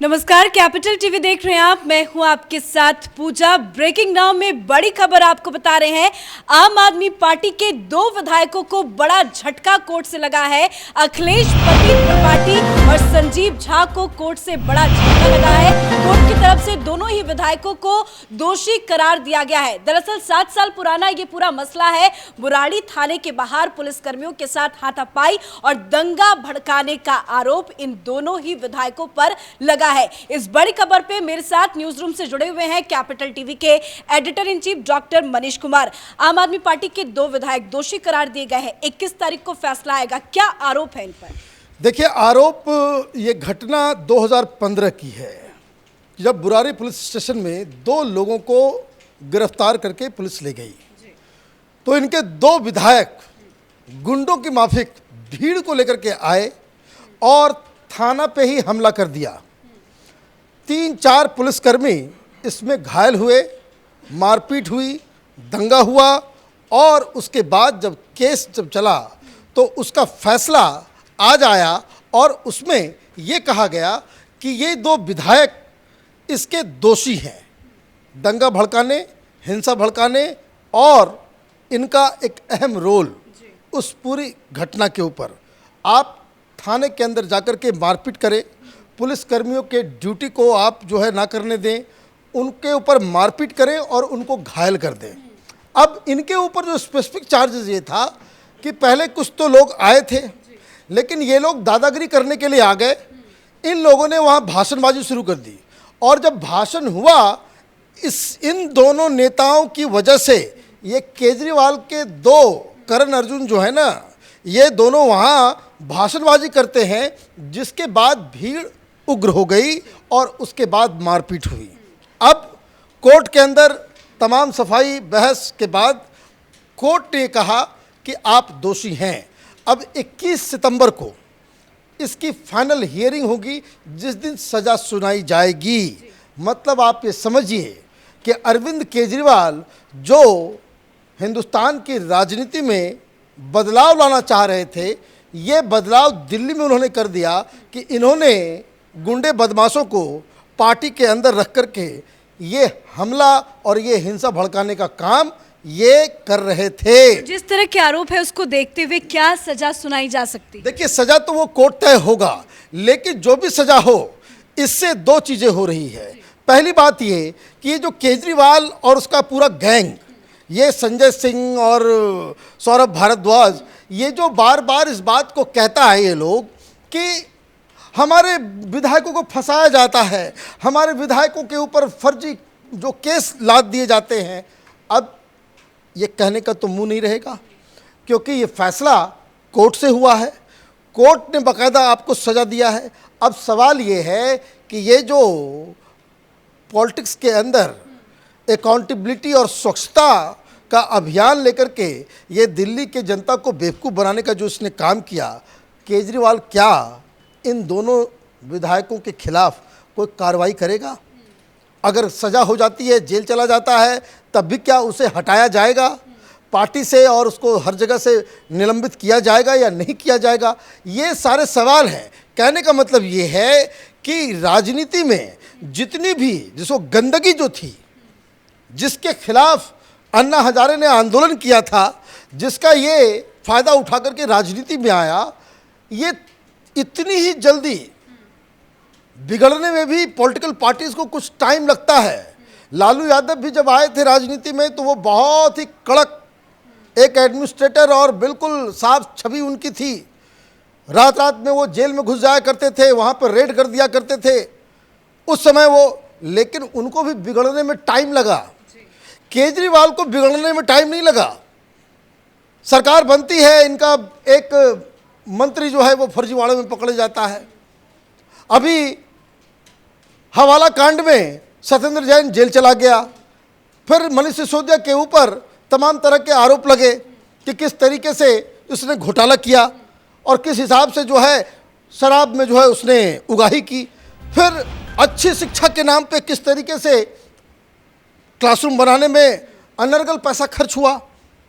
नमस्कार, capital TV देख रहे हैं आप। मैं हूं आपके साथ पूजा। ब्रेकिंग नाउ में बड़ी खबर आपको बता रहे हैं। आम आदमी पार्टी के 2 विधायकों को बड़ा झटका कोर्ट से लगा है। अखिलेश पति त्रिपाठी और संजीव झा को कोर्ट से बड़ा झटका लगा है। कोर्ट की तरफ से दोनों ही विधायकों को दोषी करार दिया गया है। दरअसल 7 साल पुराना ये पूरा मसला है। बुराड़ी थाने के बाहर पुलिसकर्मियों के साथ हाथापाई और दंगा भड़काने का आरोप इन दोनों ही विधायकों पर लगा है। इस बड़ी खबर पे मेरे साथ न्यूज रूम से जुड़े हुए हैं कैपिटल टीवी के editor in chief doctor Manish Kumar. आम आदमी पार्टी के 2 विधायक दोषी करार दिए गए हैं। 21 तारीख को फैसला आएगा, क्या आरोप है इन पर? देखिए, आरोप ये घटना 2015 की है, जब बुराड़ी पुलिस स्टेशन में 2 लोगों को गिरफ्तार करके पुलिस ले गई। तो इनके 2 विधायक गुंडों की माफिक भीड़ को लेकर के आए और थाना पे ही हमला कर दिया। 3-4 पुलिसकर्मी इसमें घायल हुए, मारपीट हुई, दंगा हुआ और उसके बाद जब केस चला तो उसका फैसला आज आया और उसमें ये कहा गया कि ये 2 विधायक इसके दोषी हैं, दंगा भड़काने, हिंसा भड़काने और इनका एक अहम रोल उस पूरी घटना के ऊपर। आप थाने के अंदर जाकर के मारपीट करें, पुलिसकर्मियों के ड्यूटी को आप जो है ना करने दें, उनके ऊपर मारपीट करें और उनको घायल कर दें। अब इनके ऊपर जो स्पेसिफिक चार्जेस ये था कि पहले कुछ तो लोग आए थे, लेकिन ये लोग दादागिरी करने के लिए आ गए। इन लोगों ने वहाँ भाषणबाजी शुरू कर दी और जब भाषण हुआ, इन दोनों नेताओं की वजह से ये केजरीवाल के 2 करण अर्जुन जो है ना, ये दोनों वहाँ भाषणबाजी करते हैं, जिसके बाद भीड़ उग्र हो गई और उसके बाद मारपीट हुई। अब कोर्ट के अंदर तमाम सफाई बहस के बाद कोर्ट ने कहा कि आप दोषी हैं। अब 21 सितंबर को इसकी फाइनल हियरिंग होगी, जिस दिन सज़ा सुनाई जाएगी। मतलब आप ये समझिए कि अरविंद केजरीवाल जो हिंदुस्तान की राजनीति में बदलाव लाना चाह रहे थे, ये बदलाव दिल्ली में उन्होंने कर दिया कि इन्होंने गुंडे बदमाशों को पार्टी के अंदर रख कर के ये हमला और ये हिंसा भड़काने का काम ये कर रहे थे। जिस तरह के आरोप है उसको देखते हुए क्या सजा सुनाई जा सकती? देखिए, सजा तो वो कोर्ट तय होगा, लेकिन जो भी सजा हो, इससे 2 चीज़ें हो रही है। पहली बात ये कि ये जो केजरीवाल और उसका पूरा गैंग, ये संजय सिंह और सौरभ भारद्वाज, ये जो बार बार इस बात को कहता है ये लोग कि हमारे विधायकों को फंसाया जाता है, हमारे विधायकों के ऊपर फर्जी जो केस लाद दिए जाते हैं। अब ये कहने का तो मुंह नहीं रहेगा, क्योंकि ये फैसला कोर्ट से हुआ है, कोर्ट ने बाकायदा आपको सज़ा दिया है। अब सवाल ये है कि ये जो पॉलिटिक्स के अंदर अकाउंटेबिलिटी और स्वच्छता का अभियान लेकर के ये दिल्ली के जनता को बेवकूफ़ बनाने का जो इसने काम किया, केजरीवाल क्या इन दोनों विधायकों के खिलाफ कोई कार्रवाई करेगा? अगर सज़ा हो जाती है, जेल चला जाता है, तब भी क्या उसे हटाया जाएगा पार्टी से और उसको हर जगह से निलंबित किया जाएगा या नहीं किया जाएगा? ये सारे सवाल हैं। कहने का मतलब ये है कि राजनीति में जितनी भी जिसको गंदगी जो थी, जिसके खिलाफ अन्ना हजारे ने आंदोलन किया था, जिसका ये फ़ायदा उठा करके राजनीति में आया, ये इतनी ही जल्दी बिगड़ने में भी पॉलिटिकल पार्टीज़ को कुछ टाइम लगता है। लालू यादव भी जब आए थे राजनीति में तो वो बहुत ही कड़क एक एडमिनिस्ट्रेटर और बिल्कुल साफ छवि उनकी थी। रात रात में वो जेल में घुस जाया करते थे, वहाँ पर रेड कर दिया करते थे उस समय वो, लेकिन उनको भी बिगड़ने में टाइम लगा। केजरीवाल को बिगड़ने में टाइम नहीं लगा। सरकार बनती है, इनका एक मंत्री जो है वो फर्जीवाड़े में पकड़े जाता है। अभी हवाला कांड में सत्येंद्र जैन जेल चला गया, फिर मनीष सिसोदिया के ऊपर तमाम तरह के आरोप लगे कि किस तरीके से उसने घोटाला किया और किस हिसाब से जो है शराब में जो है उसने उगाही की। फिर अच्छी शिक्षा के नाम पे किस तरीके से क्लासरूम बनाने में अनर्गल पैसा खर्च हुआ।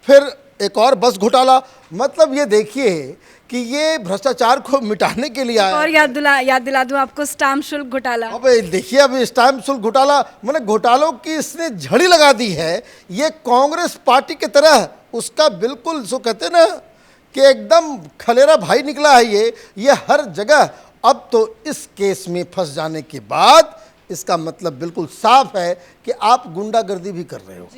फिर एक और बस घोटाला। मतलब ये देखिए कि ये भ्रष्टाचार को मिटाने के लिए आया। और याद दिला दूं आपको स्टाम्प शुल्क घोटाला। अब देखिए, अब स्टाम्प शुल्क घोटाला, मैंने घोटालों की इसने झड़ी लगा दी है। ये कांग्रेस पार्टी की तरह उसका बिल्कुल सो कहते ना कि एकदम खलेरा भाई निकला है ये हर जगह। अब तो इस केस में फंस जाने के बाद इसका मतलब बिल्कुल साफ है कि आप गुंडागर्दी भी कर रहे हो,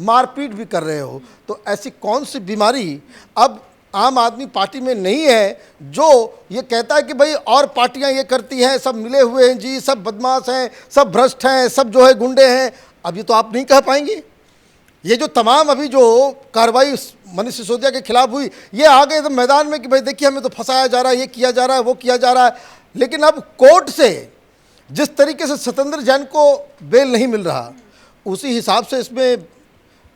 मारपीट भी कर रहे हो। तो ऐसी कौन सी बीमारी अब आम आदमी पार्टी में नहीं है जो ये कहता है कि भाई और पार्टियां ये करती हैं, सब मिले हुए हैं जी, सब बदमाश हैं, सब भ्रष्ट हैं, सब जो है गुंडे हैं। अब ये तो आप नहीं कह पाएंगे। ये जो तमाम अभी जो कार्रवाई मनीष सिसोदिया के खिलाफ हुई, ये आ गए तो मैदान में कि भाई देखिए हमें तो फंसाया जा रहा है, ये किया जा रहा है, वो किया जा रहा है। लेकिन अब कोर्ट से जिस तरीके से सत्येंद्र जैन को बेल नहीं मिल रहा, उसी हिसाब से इसमें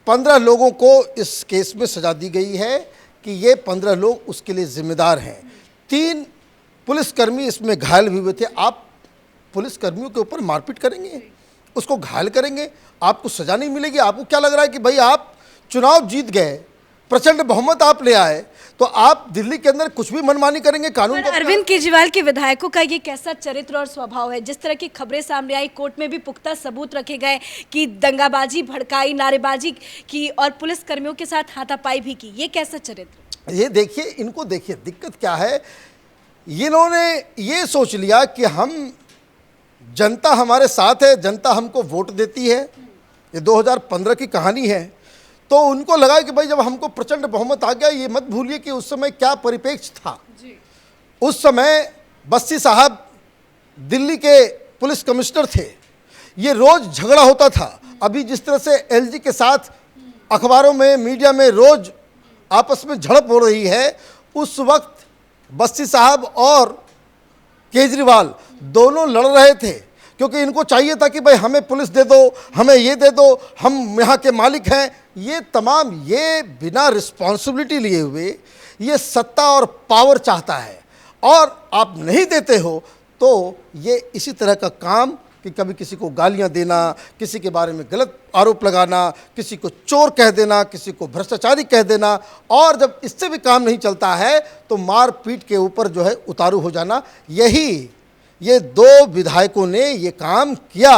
15 लोगों को इस केस में सजा दी गई है कि ये 15 लोग उसके लिए जिम्मेदार हैं। 3 पुलिसकर्मी इसमें घायल भी हुए थे। आप पुलिसकर्मियों के ऊपर मारपीट करेंगे, उसको घायल करेंगे, आपको सजा नहीं मिलेगी। आपको क्या लग रहा है कि भाई आप चुनाव जीत गए, प्रचंड बहुमत आप ले आए, तो आप दिल्ली के अंदर कुछ भी मनमानी करेंगे कानून को? अरविंद केजरीवाल के विधायकों का ये कैसा चरित्र और स्वभाव है? जिस तरह की खबरें सामने आई, कोर्ट में भी पुख्ता सबूत रखे गए कि दंगाबाजी भड़काई, नारेबाजी की और पुलिस कर्मियों के साथ हाथापाई भी की। ये कैसा चरित्र? ये देखिए, इनको देखिए दिक्कत क्या है। इन्होंने ये सोच लिया कि हम, जनता हमारे साथ है, जनता हमको वोट देती है। ये 2015 की कहानी है। तो उनको लगा कि भाई जब हमको प्रचंड बहुमत आ गया, ये मत भूलिए कि उस समय क्या परिप्रेक्ष्य था। उस समय बस्सी साहब दिल्ली के पुलिस कमिश्नर थे। ये रोज झगड़ा होता था। अभी जिस तरह से एलजी के साथ अखबारों में, मीडिया में रोज आपस में झड़प हो रही है, उस वक्त बस्सी साहब और केजरीवाल दोनों लड़ रहे थे, क्योंकि इनको चाहिए था कि भाई हमें पुलिस दे दो, हमें ये दे दो, हम यहाँ के मालिक हैं। ये तमाम ये बिना रिस्पॉन्सिबिलिटी लिए हुए ये सत्ता और पावर चाहता है, और आप नहीं देते हो तो ये इसी तरह का काम कि कभी किसी को गालियां देना, किसी के बारे में गलत आरोप लगाना, किसी को चोर कह देना, किसी को भ्रष्टाचारी कह देना, और जब इससे भी काम नहीं चलता है तो मार पीट के ऊपर जो है उतारू हो जाना। यही ये 2 विधायकों ने ये काम किया।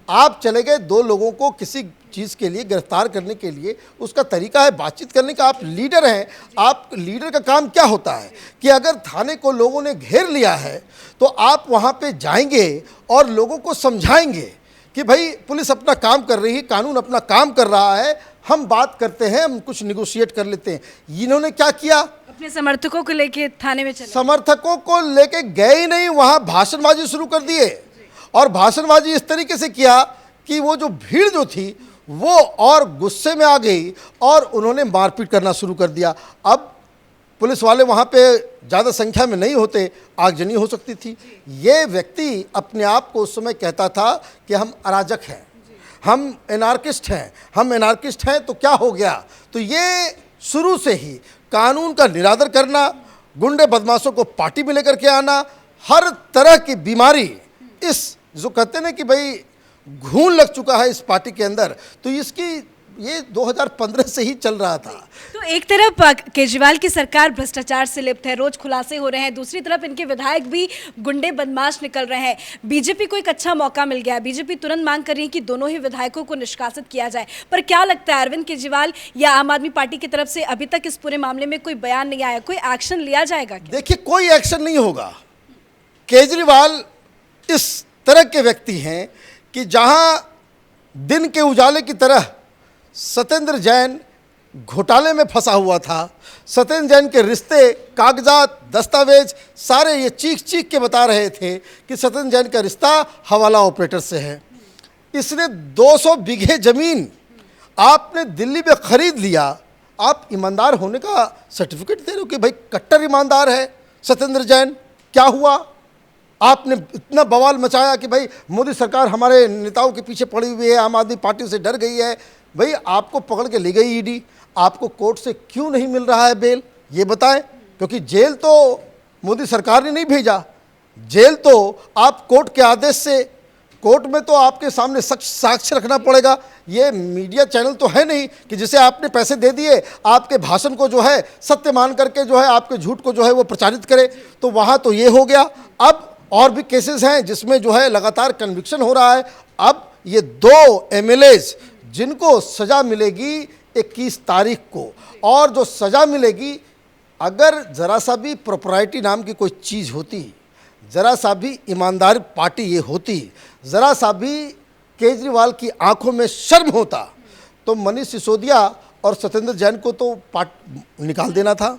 आप चले गए 2 लोगों को किसी चीज़ के लिए गिरफ्तार करने के लिए, उसका तरीका है बातचीत करने का। आप लीडर हैं, आप लीडर का काम क्या होता है कि अगर थाने को लोगों ने घेर लिया है तो आप वहाँ पे जाएंगे और लोगों को समझाएंगे कि भाई पुलिस अपना काम कर रही है, कानून अपना काम कर रहा है, हम बात करते हैं, हम कुछ निगोशिएट कर लेते हैं। इन्होंने क्या किया? अपने समर्थकों को लेके थाने में चले। समर्थकों को लेके गए ही नहीं, वहाँ भाषणबाजी शुरू कर दिए। और भाषणबाजी इस तरीके से किया कि वो जो भीड़ जो थी वो और गुस्से में आ गई और उन्होंने मारपीट करना शुरू कर दिया। अब पुलिस वाले वहाँ पे ज़्यादा संख्या में नहीं होते, आगजनी हो सकती थी। ये व्यक्ति अपने आप को उस समय कहता था कि हम अराजक हैं, हम एनार्किस्ट हैं, हम एनार्किस्ट हैं। तो क्या हो गया? तो ये शुरू से ही कानून का निरादर करना, गुंडे बदमाशों को पार्टी में लेकर के आना, हर तरह की बीमारी, इस जो कहते हैं कि भाई घून लग चुका है इस पार्टी के अंदर, तो इसकी ये 2015 से ही चल रहा था। तो एक तरफ केजरीवाल की सरकार भ्रष्टाचार से लिप्त है, रोज खुलासे हो रहे हैं, दूसरी तरफ इनके विधायक भी गुंडे बदमाश निकल रहे हैं। बीजेपी को एक अच्छा मौका मिल गया, बीजेपी तुरंत मांग कर रही है कि दोनों ही विधायकों को निष्कासित किया जाए। पर क्या लगता है अरविंद केजरीवाल या आम आदमी पार्टी की तरफ से अभी तक इस पूरे मामले में कोई बयान नहीं आया, कोई एक्शन लिया जाएगा क्या? देखिए, कोई एक्शन नहीं होगा। केजरीवाल इस तरह के व्यक्ति हैं कि जहां दिन के उजाले की तरह सत्येंद्र जैन घोटाले में फंसा हुआ था, सत्येंद्र जैन के रिश्ते, कागजात, दस्तावेज सारे ये चीख चीख के बता रहे थे कि सत्येंद्र जैन का रिश्ता हवाला ऑपरेटर से है। इसने 200 बीघे जमीन आपने दिल्ली में खरीद लिया। आप ईमानदार होने का सर्टिफिकेट दे रहे हो कि भाई कट्टर ईमानदार है सत्येंद्र जैन। क्या हुआ? आपने इतना बवाल मचाया कि भाई मोदी सरकार हमारे नेताओं के पीछे पड़ी हुई है, आम आदमी पार्टी से डर गई है। भाई आपको पकड़ के ले गई ईडी, आपको कोर्ट से क्यों नहीं मिल रहा है बेल, ये बताएं। क्योंकि जेल तो मोदी सरकार ने नहीं भेजा, जेल तो आप कोर्ट के आदेश से कोर्ट में तो आपके सामने सच साक्ष्य रखना पड़ेगा। ये मीडिया चैनल तो है नहीं कि जिसे आपने पैसे दे दिए, आपके भाषण को जो है सत्य मान करके जो है आपके झूठ को जो है वो प्रचारित करे। तो वहाँ तो ये हो गया। अब और भी केसेस हैं जिसमें जो है लगातार कन्विक्शन हो रहा है। अब ये 2 एमएलएज जिनको सज़ा मिलेगी 21 तारीख को, और जो सज़ा मिलेगी, अगर ज़रा सा भी प्रोपराइटी नाम की कोई चीज़ होती, ज़रा सा भी ईमानदार पार्टी ये होती, ज़रा सा भी केजरीवाल की आंखों में शर्म होता, तो मनीष सिसोदिया और सत्येंद्र जैन को तो निकाल देना था।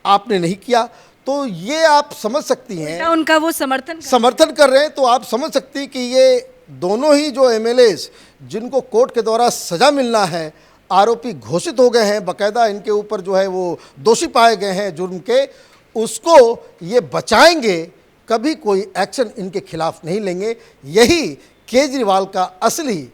आपने नहीं किया, तो ये आप समझ सकती हैं, उनका वो समर्थन कर रहे हैं। तो आप समझ सकती हैं कि ये दोनों ही जो एमएलएज जिनको कोर्ट के द्वारा सज़ा मिलना है, आरोपी घोषित हो गए हैं, बाकायदा इनके ऊपर जो है वो दोषी पाए गए हैं जुर्म के, उसको ये बचाएंगे, कभी कोई एक्शन इनके खिलाफ नहीं लेंगे। यही केजरीवाल का असली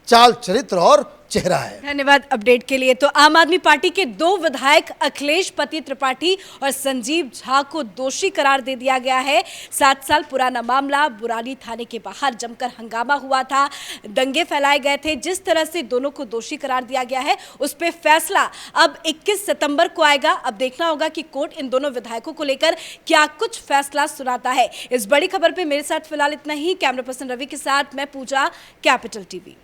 चाल चरित्र और चेहरा है। धन्यवाद अपडेट के लिए। तो आम आदमी पार्टी के 2 विधायक अखिलेश पति त्रिपाठी और संजीव झा को दोषी करार दे दिया गया है। 7 साल पुराना मामला, बुरानी थाने के बाहर जमकर हंगामा हुआ था, दंगे फैलाए गए थे। जिस तरह से दोनों को दोषी करार दिया गया है, उस पर फैसला अब 21 सितंबर को आएगा। अब देखना होगा कि कोर्ट इन दोनों विधायकों को लेकर क्या कुछ फैसला सुनाता है। इस बड़ी खबर पर मेरे साथ फिलहाल इतना ही। कैमरा पर्सन रवि के साथ मैं पूजा, कैपिटल टीवी।